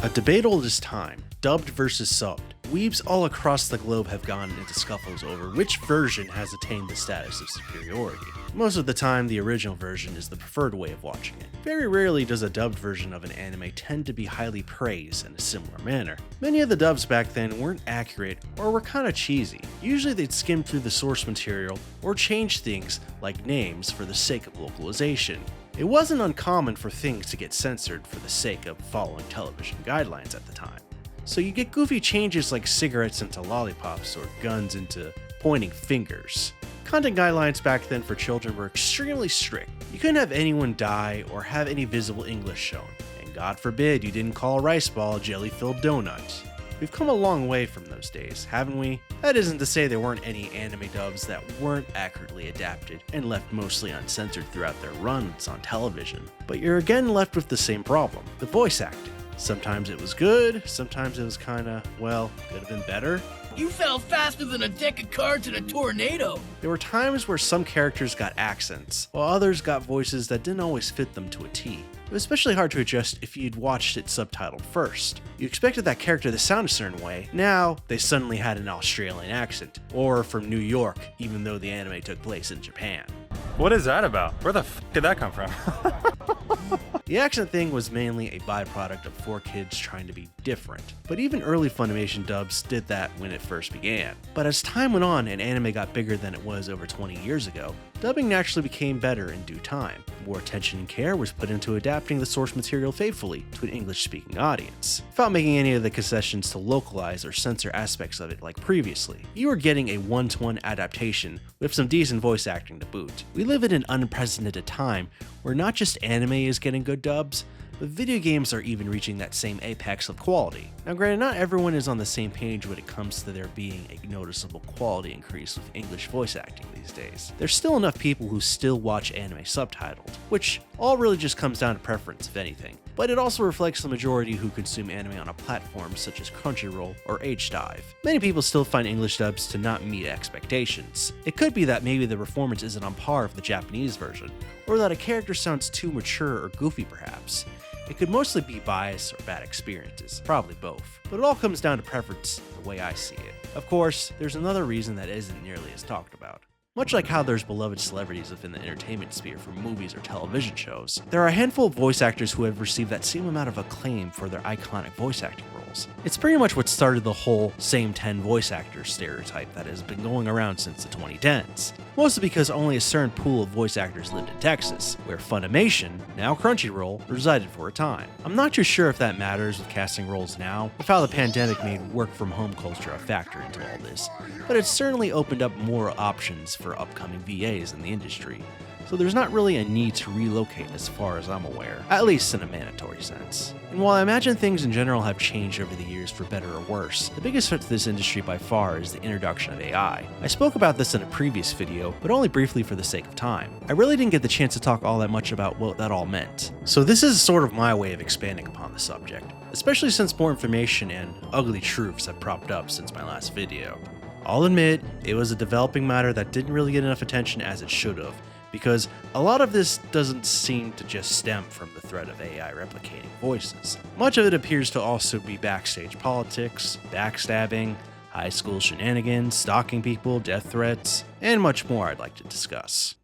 A debate old as time, dubbed versus subbed. Weebs all across the globe have gone into scuffles over which version has attained the status of superiority. Most of the time, the original version is the preferred way of watching it. Very rarely does a dubbed version of an anime tend to be highly praised in a similar manner. Many of the dubs back then weren't accurate or were kinda cheesy. Usually they'd skim through the source material or change things like names for the sake of localization. It wasn't uncommon for things to get censored for the sake of following television guidelines at the time. So you get goofy changes like cigarettes into lollipops or guns into pointing fingers. Content guidelines back then for children were extremely strict. You couldn't have anyone die or have any visible English shown, and God forbid you didn't call a rice ball a jelly-filled donut. We've come a long way from those days, haven't we? That isn't to say there weren't any anime dubs that weren't accurately adapted and left mostly uncensored throughout their runs on television, but you're again left with the same problem, the voice acting. Sometimes it was good, sometimes it was kinda, well, could have been better. You fell faster than a deck of cards in a tornado. There were times where some characters got accents, while others got voices that didn't always fit them to a T. It was especially hard to adjust if you'd watched it subtitled first. You expected that character to sound a certain way, now they suddenly had an Australian accent, or from New York, even though the anime took place in Japan. What is that about? Where the f did that come from? The accent thing was mainly a byproduct of 4Kids trying to be different, but even early Funimation dubs did that when it first began. But as time went on and anime got bigger than it was over 20 years ago, dubbing naturally became better in due time. More attention and care was put into adapting the source material faithfully to an English-speaking audience, without making any of the concessions to localize or censor aspects of it like previously. You were getting a one-to-one adaptation with some decent voice acting to boot. We live in an unprecedented time where not just anime is getting good dubs, but video games are even reaching that same apex of quality. Now granted, not everyone is on the same page when it comes to there being a noticeable quality increase with English voice acting these days. There's still enough people who still watch anime subtitled, which all really just comes down to preference if anything. But it also reflects the majority who consume anime on a platform such as Crunchyroll or HDive. Many people still find English dubs to not meet expectations. It could be that maybe the performance isn't on par with the Japanese version, or that a character sounds too mature or goofy perhaps. It could mostly be bias or bad experiences, probably both. But it all comes down to preference the way I see it. Of course, there's another reason that isn't nearly as talked about. Much like how there's beloved celebrities within the entertainment sphere from movies or television shows, there are a handful of voice actors who have received that same amount of acclaim for their iconic voice acting roles. It's pretty much what started the whole same 10 voice actors stereotype that has been going around since the 2010s. Mostly because only a certain pool of voice actors lived in Texas, where Funimation, now Crunchyroll, resided for a time. I'm not too sure if that matters with casting roles now, or how the pandemic made work from home culture a factor into all this, but it's certainly opened up more options for upcoming VAs in the industry, so there's not really a need to relocate as far as I'm aware, at least in a mandatory sense. And while I imagine things in general have changed over the years for better or worse, the biggest threat to this industry by far is the introduction of AI. I spoke about this in a previous video, but only briefly for the sake of time. I really didn't get the chance to talk all that much about what that all meant. So this is sort of my way of expanding upon the subject, especially since more information and ugly truths have propped up since my last video. I'll admit, it was a developing matter that didn't really get enough attention as it should have, because a lot of this doesn't seem to just stem from the threat of AI replicating voices. Much of it appears to also be backstage politics, backstabbing, high school shenanigans, stalking people, death threats, and much more I'd like to discuss.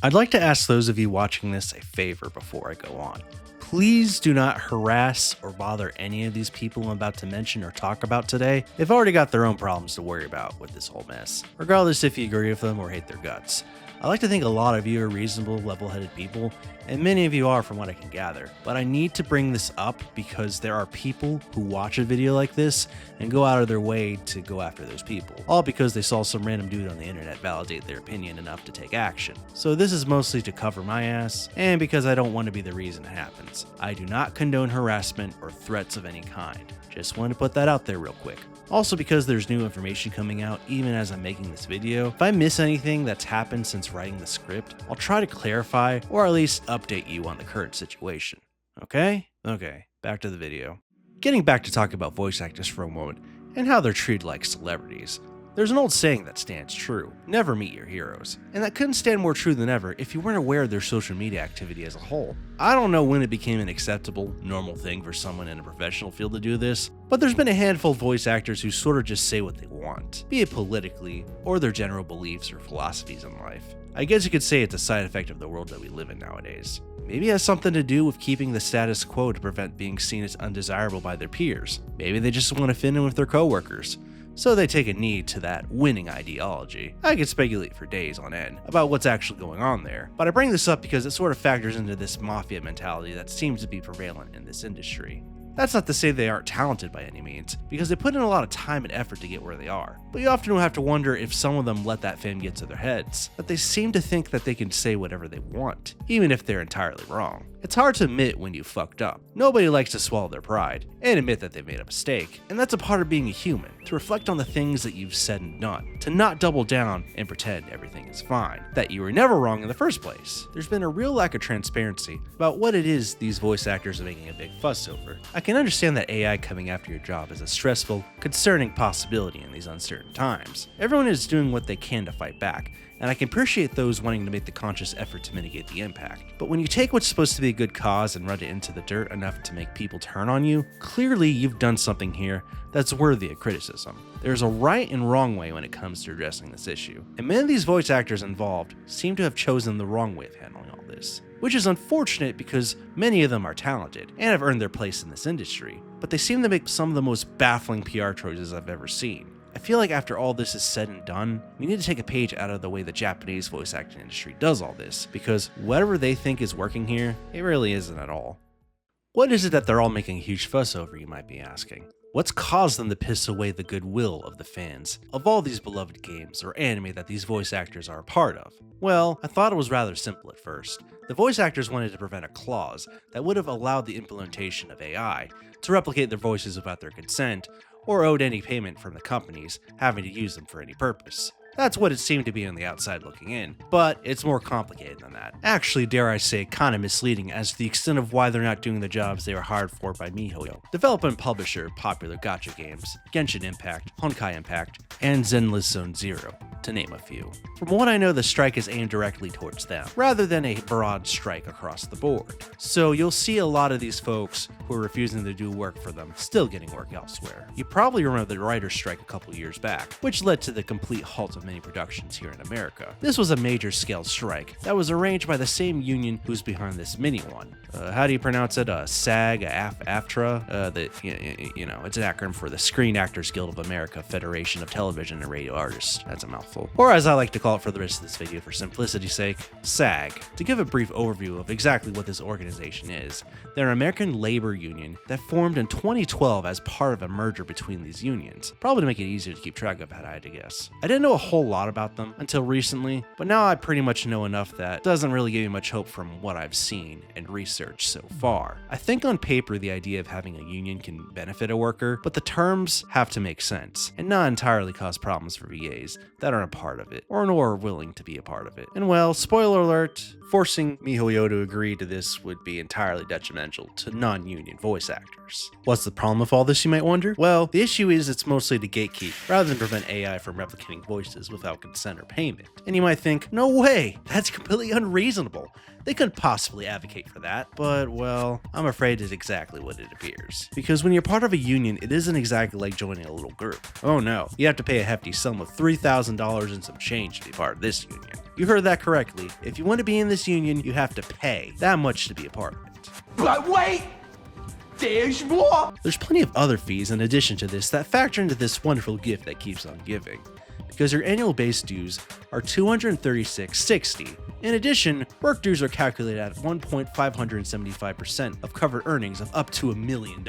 I'd like to ask those of you watching this a favor before I go on. Please do not harass or bother any of these people I'm about to mention or talk about today. They've already got their own problems to worry about with this whole mess, regardless if you agree with them or hate their guts. I like to think a lot of you are reasonable, level-headed people, and many of you are from what I can gather. But I need to bring this up because there are people who watch a video like this and go out of their way to go after those people, all because they saw some random dude on the internet validate their opinion enough to take action. So this is mostly to cover my ass, and because I don't want to be the reason it happens. I do not condone harassment or threats of any kind. Just wanted to put that out there real quick. Also because there's new information coming out even as I'm making this video. If I miss anything that's happened since writing the script, I'll try to clarify or at least update you on the current situation. Okay? Okay, back to the video. Getting back to talking about voice actors for a moment and how they're treated like celebrities. There's an old saying that stands true: never meet your heroes. And that couldn't stand more true than ever if you weren't aware of their social media activity as a whole. I don't know when it became an acceptable, normal thing for someone in a professional field to do this, but there's been a handful of voice actors who sort of just say what they want, be it politically or their general beliefs or philosophies in life. I guess you could say it's a side effect of the world that we live in nowadays. Maybe it has something to do with keeping the status quo to prevent being seen as undesirable by their peers. Maybe they just want to fit in with their coworkers, so they take a knee to that winning ideology. I could speculate for days on end about what's actually going on there, but I bring this up because it sort of factors into this mafia mentality that seems to be prevalent in this industry. That's not to say they aren't talented by any means, because they put in a lot of time and effort to get where they are. But you often have to wonder if some of them let that fame get to their heads, that they seem to think that they can say whatever they want, even if they're entirely wrong. It's hard to admit when you fucked up. Nobody likes to swallow their pride and admit that they've made a mistake, and that's a part of being a human, to reflect on the things that you've said and done, to not double down and pretend everything is fine, that you were never wrong in the first place. There's been a real lack of transparency about what it is these voice actors are making a big fuss over. I can understand that AI coming after your job is a stressful, concerning possibility in these uncertain times. Everyone is doing what they can to fight back, and I can appreciate those wanting to make the conscious effort to mitigate the impact. But when you take what's supposed to be a good cause and run it into the dirt enough to make people turn on you, clearly you've done something here that's worthy of criticism. There's a right and wrong way when it comes to addressing this issue, and many of these voice actors involved seem to have chosen the wrong way of handling all this, which is unfortunate because many of them are talented and have earned their place in this industry, but they seem to make some of the most baffling PR choices I've ever seen. I feel like after all this is said and done, we need to take a page out of the way the Japanese voice acting industry does all this, because whatever they think is working here, it really isn't at all. What is it that they're all making a huge fuss over, you might be asking? What's caused them to piss away the goodwill of the fans of all these beloved games or anime that these voice actors are a part of? Well, I thought it was rather simple at first. The voice actors wanted to prevent a clause that would have allowed the implementation of AI to replicate their voices without their consent, or owed any payment from the companies having to use them for any purpose. That's what it seemed to be on the outside looking in, but it's more complicated than that. Actually, dare I say, kinda misleading as to the extent of why they're not doing the jobs they were hired for by MiHoYo, developer and publisher of popular gacha games, Genshin Impact, Honkai Impact, and Zenless Zone Zero, to name a few. From what I know, the strike is aimed directly towards them, rather than a broad strike across the board. So you'll see a lot of these folks who are refusing to do work for them still getting work elsewhere. You probably remember the writer's strike a couple years back, which led to the complete halt of many productions here in America. This was a major scale strike that was arranged by the same union who's behind this mini one. How do you pronounce it? SAG-AFTRA? It's an acronym for the Screen Actors Guild of America Federation of Television and Radio Artists. That's a mouthful. Or as I like to call it for the rest of this video for simplicity's sake, SAG. To give a brief overview of exactly what this organization is, they're an American labor union that formed in 2012 as part of a merger between these unions, probably to make it easier to keep track of, had I to guess. I didn't know a whole lot about them until recently, but now I pretty much know enough that doesn't really give me much hope from what I've seen and researched so far. I think on paper the idea of having a union can benefit a worker, but the terms have to make sense and not entirely cause problems for VAs that aren't a part of it or nor willing to be a part of it. And well, spoiler alert, forcing MiHoYo to agree to this would be entirely detrimental to non-union voice actors. What's the problem with all this, you might wonder? Well, the issue is it's mostly to gatekeep rather than prevent AI from replicating voices without consent or payment. And you might think, no way, that's completely unreasonable. They couldn't possibly advocate for that, but well, I'm afraid it's exactly what it appears. Because when you're part of a union, it isn't exactly like joining a little group. Oh no, you have to pay a hefty sum of $3,000 and some change to be part of this union. You heard that correctly. If you want to be in this union, you have to pay that much to be a part of it. But wait! There's more! There's plenty of other fees in addition to this that factor into this wonderful gift that keeps on giving, because your annual base dues are $236.60. In addition, work dues are calculated at 1.575% of covered earnings of up to $1 million.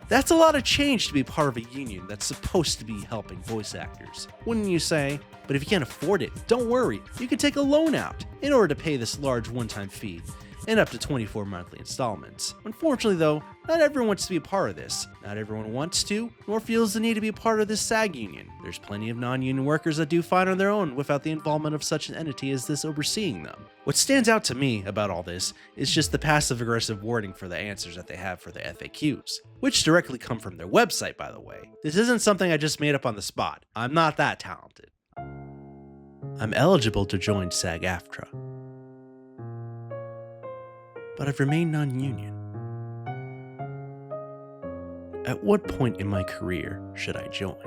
That's a lot of change to be part of a union that's supposed to be helping voice actors, wouldn't you say? But if you can't afford it, don't worry, you can take a loan out in order to pay this large one-time fee and up to 24 monthly installments. Unfortunately though, not everyone wants to be a part of this. Not everyone wants to, nor feels the need to be a part of this SAG union. There's plenty of non-union workers that do fine on their own without the involvement of such an entity as this overseeing them. What stands out to me about all this is just the passive-aggressive wording for the answers that they have for their FAQs, which directly come from their website, by the way. This isn't something I just made up on the spot. I'm not that talented. I'm eligible to join SAG-AFTRA, but I've remained non-union. At what point in my career should I join?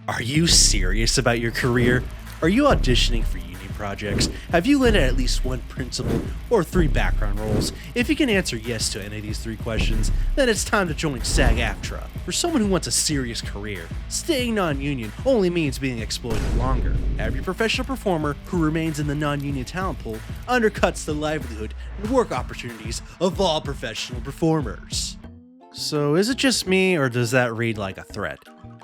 Are you serious about your career? Are you auditioning for union projects? Have you landed at least one principal or 3 background roles? If you can answer yes to any of these 3 questions, then it's time to join SAG-AFTRA. For someone who wants a serious career, staying non-union only means being exploited longer. Every professional performer who remains in the non-union talent pool undercuts the livelihood and work opportunities of all professional performers. So is it just me, or does that read like a threat?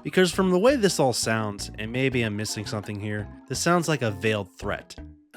Because from the way this all sounds, and maybe I'm missing something here, this sounds like a veiled threat.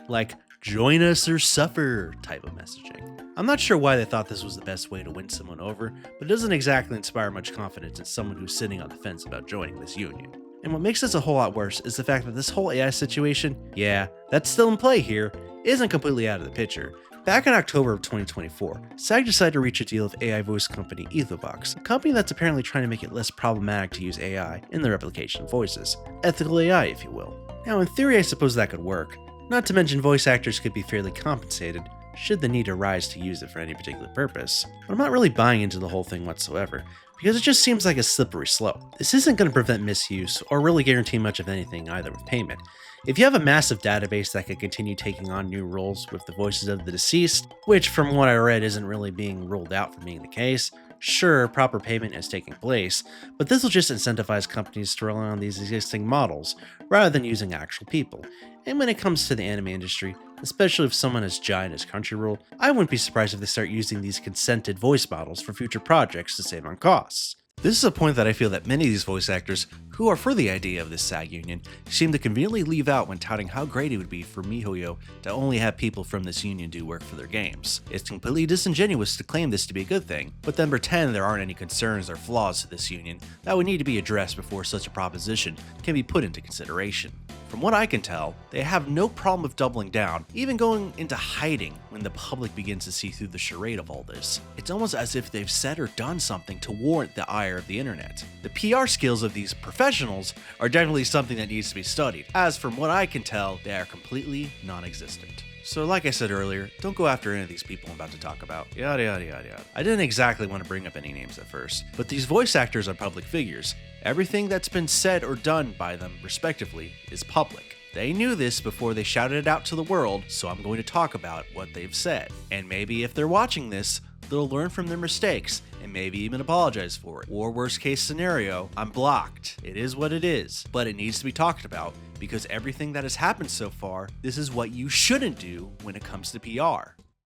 Like, join us or suffer type of messaging. I'm not sure why they thought this was the best way to win someone over, but it doesn't exactly inspire much confidence in someone who's sitting on the fence about joining this union. And what makes this a whole lot worse is the fact that this whole AI situation, yeah, that's still in play here, isn't completely out of the picture. Back in October of 2024, SAG decided to reach a deal with AI voice company Ethovox, a company that's apparently trying to make it less problematic to use AI in the replication of voices. Ethical AI, if you will. Now, in theory, I suppose that could work. Not to mention voice actors could be fairly compensated, should the need arise to use it for any particular purpose. But I'm not really buying into the whole thing whatsoever, because it just seems like a slippery slope. This isn't going to prevent misuse, or really guarantee much of anything either with payment. If you have a massive database that can continue taking on new roles with the voices of the deceased, which from what I read isn't really being ruled out from being the case, sure, proper payment is taking place, but this will just incentivize companies to rely on these existing models, rather than using actual people. And when it comes to the anime industry, especially if someone as giant as Crunchyroll, I wouldn't be surprised if they start using these consented voice models for future projects to save on costs. This is a point that I feel that many of these voice actors, who are for the idea of this SAG union, seem to conveniently leave out when touting how great it would be for MiHoYo to only have people from this union do work for their games. It's completely disingenuous to claim this to be a good thing, but then pretend there aren't any concerns or flaws to this union that would need to be addressed before such a proposition can be put into consideration. From what I can tell, they have no problem with doubling down, even going into hiding when the public begins to see through the charade of all this. It's almost as if they've said or done something to warrant the ire of the internet. The PR skills of these professionals are definitely something that needs to be studied, as from what I can tell, they are completely non-existent. So like I said earlier, don't go after any of these people I'm about to talk about. Yada yada yada yada. I didn't exactly want to bring up any names at first, but these voice actors are public figures. Everything that's been said or done by them, respectively, is public. They knew this before they shouted it out to the world, so I'm going to talk about what they've said. And maybe if they're watching this, they'll learn from their mistakes and maybe even apologize for it. Or worst case scenario, I'm blocked. It is what it is, but it needs to be talked about because everything that has happened so far, this is what you shouldn't do when it comes to PR.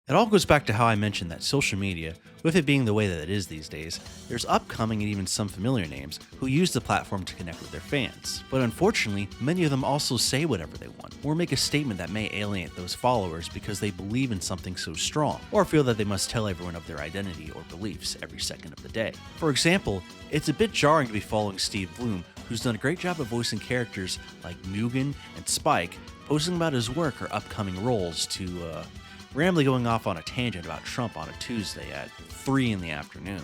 It all goes back to how I mentioned that social media, with it being the way that it is these days, there's upcoming and even some familiar names who use the platform to connect with their fans. But unfortunately, many of them also say whatever they want, or make a statement that may alienate those followers because they believe in something so strong, or feel that they must tell everyone of their identity or beliefs every second of the day. For example, it's a bit jarring to be following Steve Bloom, who's done a great job of voicing characters like Mugen and Spike, posting about his work or upcoming roles, to randomly going off on a tangent about Trump on a Tuesday at 3 in the afternoon.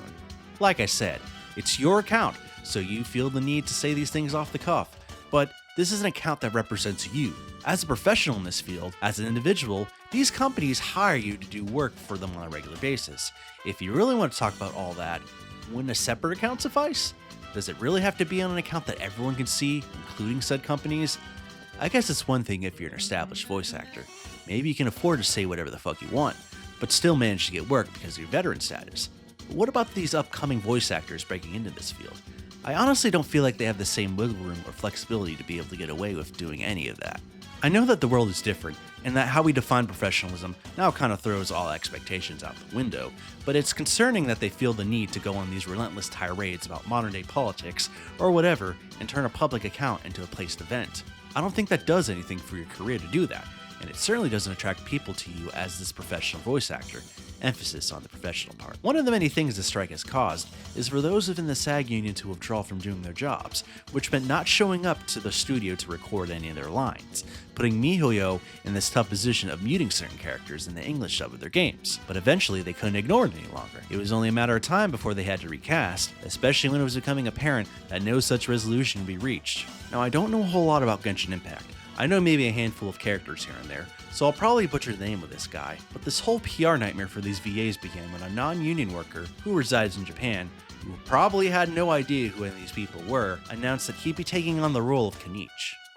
Like I said, it's your account, so you feel the need to say these things off the cuff, but this is an account that represents you. As a professional in this field, as an individual, these companies hire you to do work for them on a regular basis. If you really want to talk about all that, wouldn't a separate account suffice? Does it really have to be on an account that everyone can see, including said companies? I guess it's one thing if you're an established voice actor. Maybe you can afford to say whatever the fuck you want, but still manage to get work because of your veteran status. But what about these upcoming voice actors breaking into this field? I honestly don't feel like they have the same wiggle room or flexibility to be able to get away with doing any of that. I know that the world is different, and that how we define professionalism now kind of throws all expectations out the window, but it's concerning that they feel the need to go on these relentless tirades about modern day politics or whatever and turn a public account into a placed event. I don't think that does anything for your career to do that. and it certainly doesn't attract people to you as this professional voice actor. Emphasis on the professional part. One of the many things the strike has caused is for those within the SAG union to withdraw from doing their jobs, which meant not showing up to the studio to record any of their lines, putting MiHoYo in this tough position of muting certain characters in the English dub of their games. But eventually they couldn't ignore it any longer. It was only a matter of time before they had to recast, especially when it was becoming apparent that no such resolution would be reached. Now, I don't know a whole lot about Genshin Impact. I know maybe a handful of characters here and there, so I'll probably butcher the name of this guy, but this whole PR nightmare for these VAs began when a non-union worker who resides in Japan, who probably had no idea who any of these people were, announced that he'd be taking on the role of Kenichi.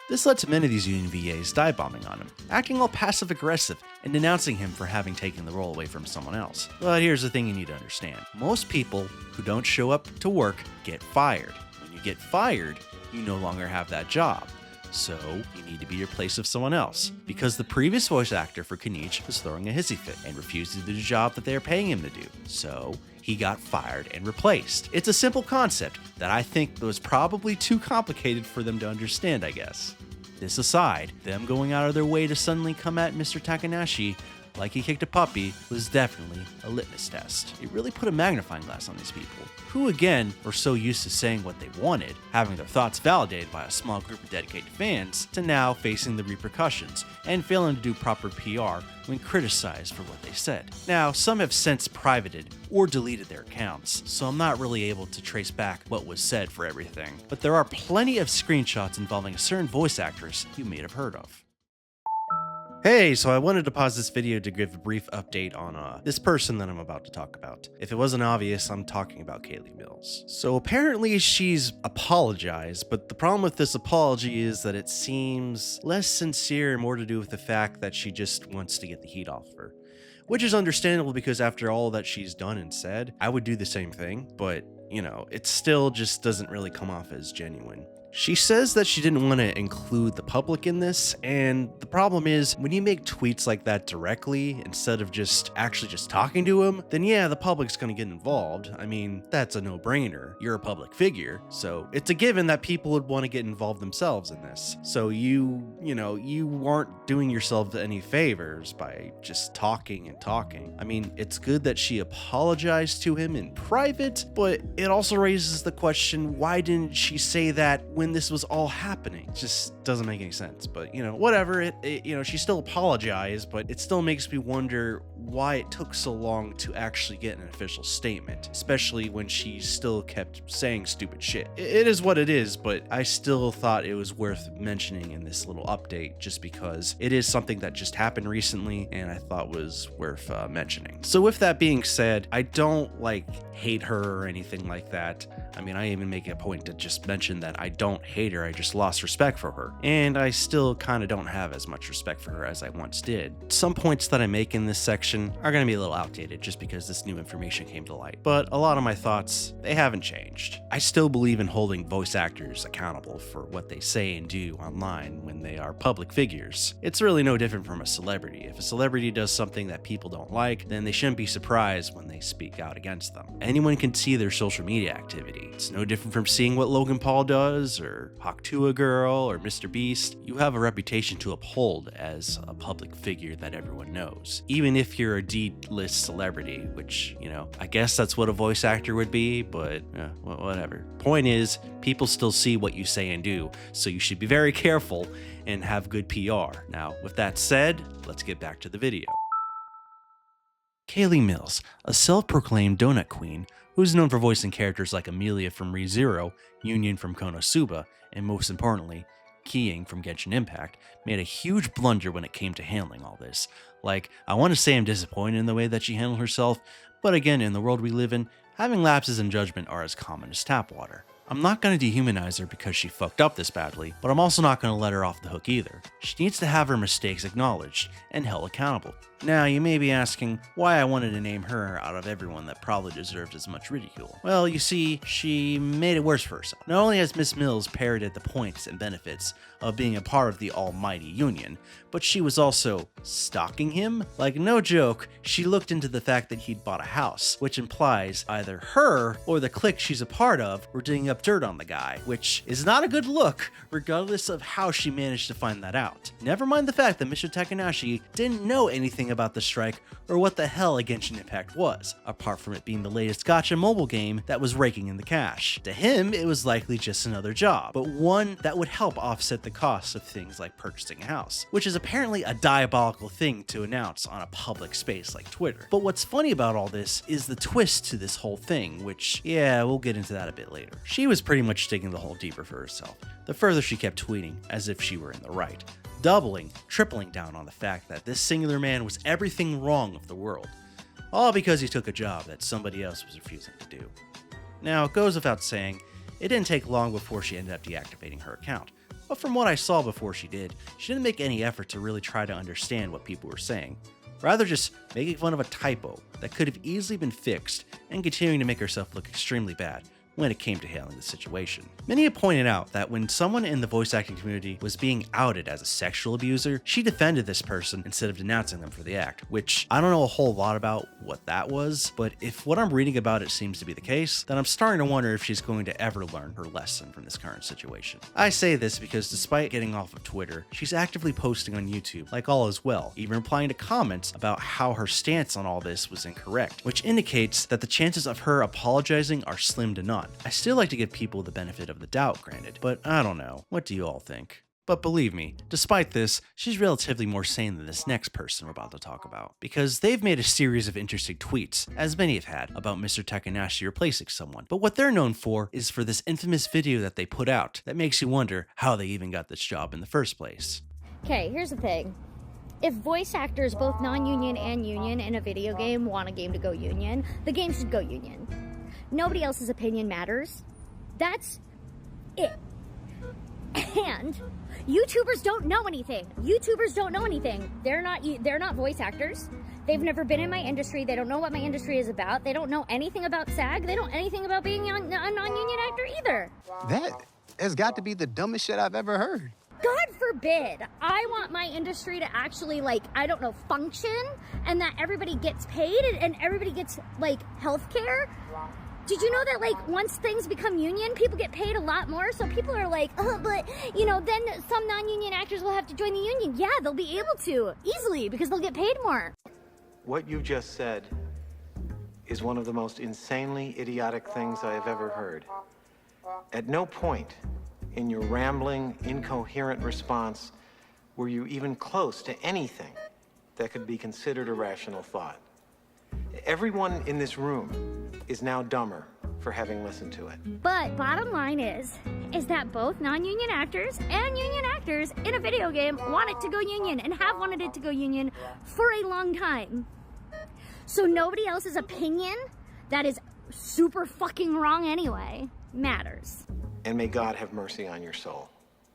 This led to many of these union VAs dive-bombing on him, acting all passive-aggressive and denouncing him for having taken the role away from someone else. But here's the thing you need to understand. Most people who don't show up to work get fired. When you get fired, you no longer have that job. So, you need to be replaced with someone else, because the previous voice actor for Kenichi was throwing a hissy fit and refused to do the job that they are paying him to do. So, he got fired and replaced. It's a simple concept that I think was probably too complicated for them to understand, I guess. This aside, them going out of their way to suddenly come at Mr. Takanashi like he kicked a puppy was definitely a litmus test. It really put a magnifying glass on these people, who again were so used to saying what they wanted, having their thoughts validated by a small group of dedicated fans, to now facing the repercussions and failing to do proper PR when criticized for what they said. Now, some have since privated or deleted their accounts, so I'm not really able to trace back what was said for everything, but there are plenty of screenshots involving a certain voice actress you may have heard of. Hey, so I wanted to pause this video to give a brief update on this person that I'm about to talk about. If it wasn't obvious, I'm talking about Kayli Mills. So apparently she's apologized, but the problem with this apology is that it seems less sincere and more to do with the fact that she just wants to get the heat off her. Which is understandable because after all that she's done and said, I would do the same thing, but you know, it still just doesn't really come off as genuine. She says that she didn't want to include the public in this, and the problem is when you make tweets like that directly instead of just talking to him, then yeah, the public's gonna get involved. I mean, that's a no-brainer. You're a public figure, so it's a given that people would want to get involved themselves in this. So you aren't doing yourself any favors by just talking and talking. I mean, it's good that she apologized to him in private, but it also raises the question, why didn't she say that when this was all happening? It just doesn't make any sense, but whatever. She still apologized, but it still makes me wonder why it took so long to actually get an official statement, especially when she still kept saying stupid shit. It is what it is, but I still thought it was worth mentioning in this little update just because it is something that just happened recently and I thought was worth mentioning. So with that being said, I don't hate her or anything like that. I mean, I even make a point to just mention that I don't hate her, I just lost respect for her. And I still kind of don't have as much respect for her as I once did. Some points that I make in this section are going to be a little outdated just because this new information came to light. But a lot of my thoughts, they haven't changed. I still believe in holding voice actors accountable for what they say and do online when they are public figures. It's really no different from a celebrity. If a celebrity does something that people don't like, then they shouldn't be surprised when they speak out against them. Anyone can see their social media activity. It's no different from seeing what Logan Paul does, or Hawktua Girl, or Mr. Beast. You have a reputation to uphold as a public figure that everyone knows. Even if you're a D-list celebrity, which, I guess that's what a voice actor would be, but whatever. Point is, people still see what you say and do, so you should be very careful and have good PR. Now, with that said, let's get back to the video. Kayli Mills, a self-proclaimed donut queen who's known for voicing characters like Amelia from ReZero, Union from Konosuba, and most importantly, Keying from Genshin Impact, made a huge blunder when it came to handling all this. I want to say I'm disappointed in the way that she handled herself, but again, in the world we live in, having lapses in judgment are as common as tap water. I'm not going to dehumanize her because she fucked up this badly, but I'm also not going to let her off the hook either. She needs to have her mistakes acknowledged and held accountable. Now, you may be asking why I wanted to name her out of everyone that probably deserved as much ridicule. Well, you see, she made it worse for herself. Not only has Miss Mills parroted the points and benefits of being a part of the almighty union, but she was also stalking him? No joke, she looked into the fact that he'd bought a house, which implies either her or the clique she's a part of were digging up up dirt on the guy, which is not a good look, regardless of how she managed to find that out. Never mind the fact that Mr. Takanashi didn't know anything about the strike or what the hell a Genshin Impact was, apart from it being the latest gacha mobile game that was raking in the cash. To him, it was likely just another job, but one that would help offset the costs of things like purchasing a house, which is apparently a diabolical thing to announce on a public space like Twitter. But what's funny about all this is the twist to this whole thing, which, yeah, we'll get into that a bit later. She was pretty much digging the hole deeper for herself, the further she kept tweeting, as if she were in the right, doubling, tripling down on the fact that this singular man was everything wrong of the world, all because he took a job that somebody else was refusing to do. Now, it goes without saying, it didn't take long before she ended up deactivating her account, but from what I saw before she did, she didn't make any effort to really try to understand what people were saying, rather just making fun of a typo that could have easily been fixed and continuing to make herself look extremely bad when it came to handling the situation. Many have pointed out that when someone in the voice acting community was being outed as a sexual abuser, she defended this person instead of denouncing them for the act, which I don't know a whole lot about what that was, but if what I'm reading about it seems to be the case, then I'm starting to wonder if she's going to ever learn her lesson from this current situation. I say this because despite getting off of Twitter, she's actively posting on YouTube like all is well, even replying to comments about how her stance on all this was incorrect, which indicates that the chances of her apologizing are slim to none. I still like to give people the benefit of the doubt, granted, but I don't know. What do you all think? But believe me, despite this, she's relatively more sane than this next person we're about to talk about, because they've made a series of interesting tweets, as many have had, about Mr. Takanashi replacing someone. But what they're known for is for this infamous video that they put out that makes you wonder how they even got this job in the first place. Okay, here's the thing. If voice actors, both non-union and union, in a video game want a game to go union, the game should go union. Nobody else's opinion matters. That's it. And YouTubers don't know anything. YouTubers don't know anything. They're not voice actors. They've never been in my industry. They don't know what my industry is about. They don't know anything about SAG. They don't know anything about being a non-union actor either. That has got to be the dumbest shit I've ever heard. God forbid. I want my industry to actually, function, and that everybody gets paid and everybody gets, health care. Did you know that, once things become union, people get paid a lot more? So people are like, oh, but, then some non-union actors will have to join the union. Yeah, they'll be able to, easily, because they'll get paid more. What you just said is one of the most insanely idiotic things I have ever heard. At no point in your rambling, incoherent response were you even close to anything that could be considered a rational thought. Everyone in this room is now dumber for having listened to it. But bottom line is that both non-union actors and union actors in a video game want it to go union and have wanted it to go union for a long time. So nobody else's opinion that is super fucking wrong anyway matters. And may God have mercy on your soul.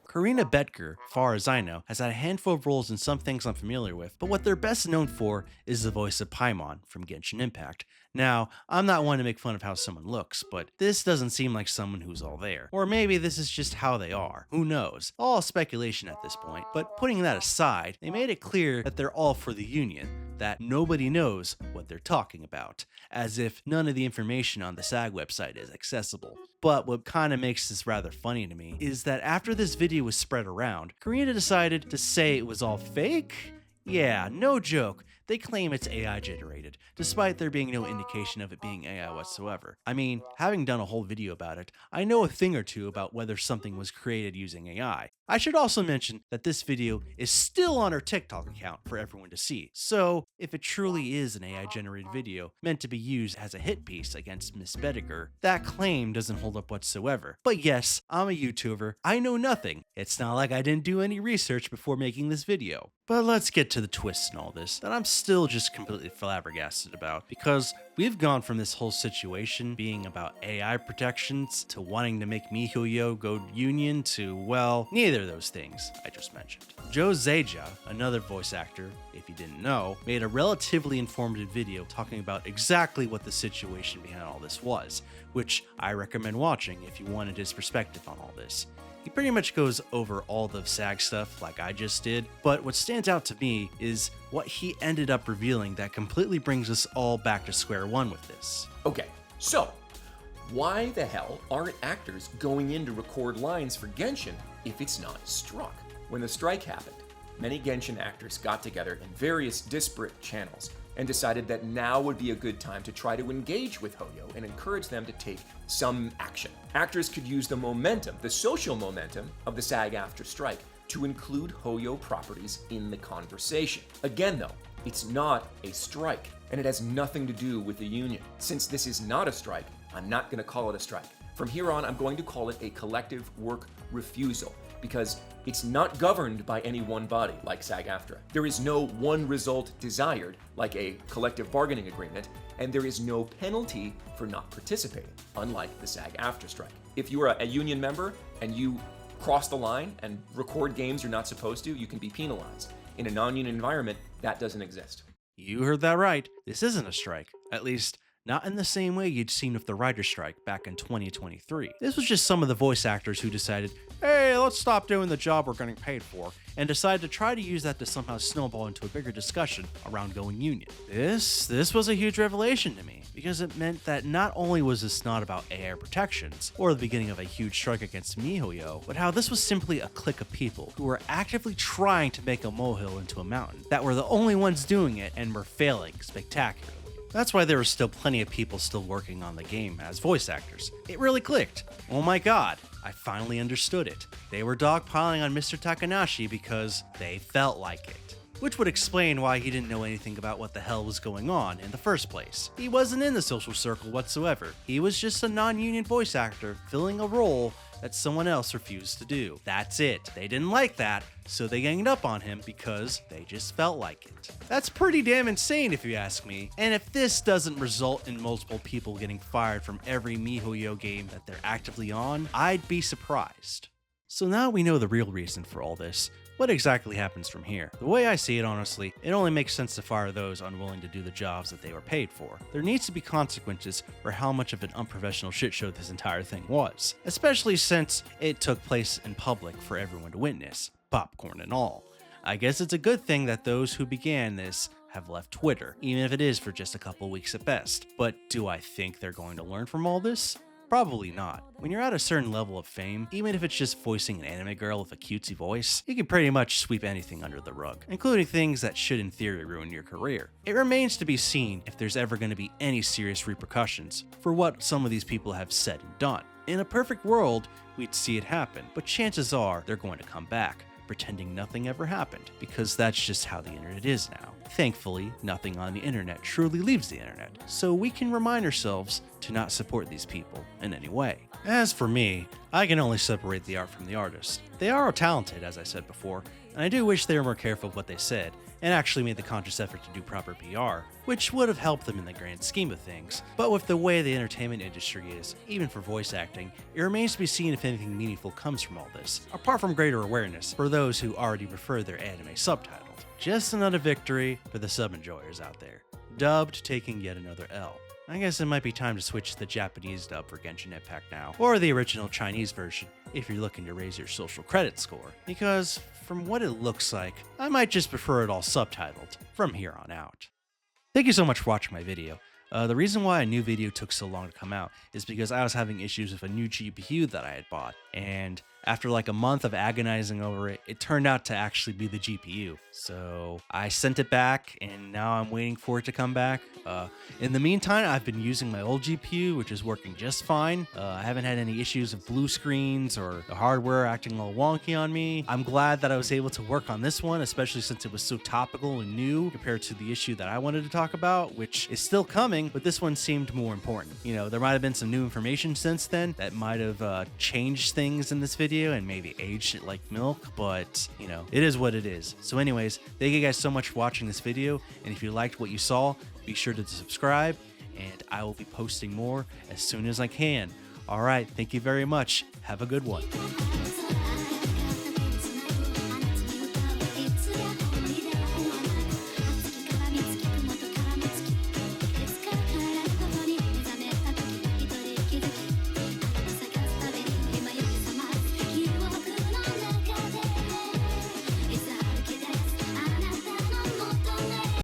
Corina Boettger, far as I know, has had a handful of roles in some things I'm familiar with, but what they're best known for is the voice of Paimon from Genshin Impact. Now, I'm not one to make fun of how someone looks, but this doesn't seem like someone who's all there. Or maybe this is just how they are. Who knows? All speculation at this point, but putting that aside, they made it clear that they're all for the union, that nobody knows what they're talking about, as if none of the information on the SAG website is accessible. But what kind of makes this rather funny to me is that after this video was spread around, Corina decided to say it was all fake? Yeah, no joke. They claim it's AI generated, despite there being no indication of it being AI whatsoever. I mean, having done a whole video about it, I know a thing or two about whether something was created using AI. I should also mention that this video is still on her TikTok account for everyone to see, so if it truly is an AI generated video meant to be used as a hit piece against Miss Boettger, that claim doesn't hold up whatsoever. But yes, I'm a YouTuber, I know nothing. It's not like I didn't do any research before making this video. But let's get to the twists in all this that I'm still just completely flabbergasted about, because we've gone from this whole situation being about AI protections to wanting to make MiHoYo go union to, well, neither of those things I just mentioned. Joe Zeja, another voice actor, if you didn't know, made a relatively informative video talking about exactly what the situation behind all this was, which I recommend watching if you wanted his perspective on all this. He pretty much goes over all the SAG stuff like I just did, but what stands out to me is what he ended up revealing that completely brings us all back to square one with this. Okay, so Why the hell aren't actors going in to record lines for Genshin if it's not struck? When the strike happened, many Genshin actors got together in various disparate channels and decided that now would be a good time to try to engage with Hoyo and encourage them to take some action. Actors could use the momentum, the social momentum of the SAG-AFTRA strike to include Hoyo properties in the conversation. Again though, it's not a strike, and it has nothing to do with the union. Since this is not a strike, I'm not going to call it a strike. From here on, I'm going to call it a collective work refusal, because it's not governed by any one body like SAG-AFTRA. There is no one result desired like a collective bargaining agreement, and there is no penalty for not participating, unlike the SAG-AFTRA strike. If you are a union member and you cross the line and record games you're not supposed to, you can be penalized. In a non-union environment, that doesn't exist. You heard that right. This isn't a strike. At least, not in the same way you'd seen with the writer's strike back in 2023. This was just some of the voice actors who decided, hey, let's stop doing the job we're getting paid for, and decided to try to use that to somehow snowball into a bigger discussion around going union. This was a huge revelation to me, because it meant that not only was this not about AI protections, or the beginning of a huge strike against MiHoYo, but how this was simply a clique of people who were actively trying to make a molehill into a mountain, that were the only ones doing it and were failing spectacularly. That's why there were still plenty of people still working on the game as voice actors. It really clicked. Oh my god, I finally understood it. They were dogpiling on Mr. Takanashi because they felt like it. Which would explain why he didn't know anything about what the hell was going on in the first place. He wasn't in the social circle whatsoever. He was just a non-union voice actor filling a role that someone else refused to do. That's it. They didn't like that, so they ganged up on him because they just felt like it. That's pretty damn insane if you ask me. And if this doesn't result in multiple people getting fired from every MiHoYo game that they're actively on, I'd be surprised. So now we know the real reason for all this. What exactly happens from here? The way I see it, honestly, it only makes sense to fire those unwilling to do the jobs that they were paid for. There needs to be consequences for how much of an unprofessional shit show this entire thing was, especially since it took place in public for everyone to witness, popcorn and all. I guess it's a good thing that those who began this have left Twitter, even if it is for just a couple weeks at best. But do I think they're going to learn from all this? Probably not. When you're at a certain level of fame, even if it's just voicing an anime girl with a cutesy voice, you can pretty much sweep anything under the rug, including things that should in theory ruin your career. It remains to be seen if there's ever going to be any serious repercussions for what some of these people have said and done. In a perfect world, we'd see it happen, but chances are they're going to come back, pretending nothing ever happened, because that's just how the internet is now. Thankfully, nothing on the internet truly leaves the internet, so we can remind ourselves to not support these people in any way. As for me, I can only separate the art from the artist. They are talented, as I said before, and I do wish they were more careful of what they said, and actually made the conscious effort to do proper PR, which would have helped them in the grand scheme of things. But with the way the entertainment industry is, even for voice acting, it remains to be seen if anything meaningful comes from all this, apart from greater awareness for those who already prefer their anime subtitled. Just another victory for the sub enjoyers out there. Dubbed taking yet another L. I guess it might be time to switch to the Japanese dub for Genshin Impact now, or the original Chinese version if you're looking to raise your social credit score, because from what it looks like, I might just prefer it all subtitled from here on out. Thank you so much for watching my video. The reason why a new video took so long to come out is because I was having issues with a new GPU that I had bought, and after like a month of agonizing over it, it turned out to actually be the GPU. So I sent it back, and now I'm waiting for it to come back. In the meantime, I've been using my old GPU, which is working just fine. I haven't had any issues of blue screens or the hardware acting all wonky on me. I'm glad that I was able to work on this one, especially since it was so topical and new compared to the issue that I wanted to talk about, which is still coming, but this one seemed more important. You know, there might have been some new information since then that might have changed things in this video and maybe aged it like milk, but you know, it is what it is. So anyways, thank you guys so much for watching this video, and if you liked what you saw, be sure to subscribe, and I will be posting more as soon as I can. Alright, thank you very much. Have a good one.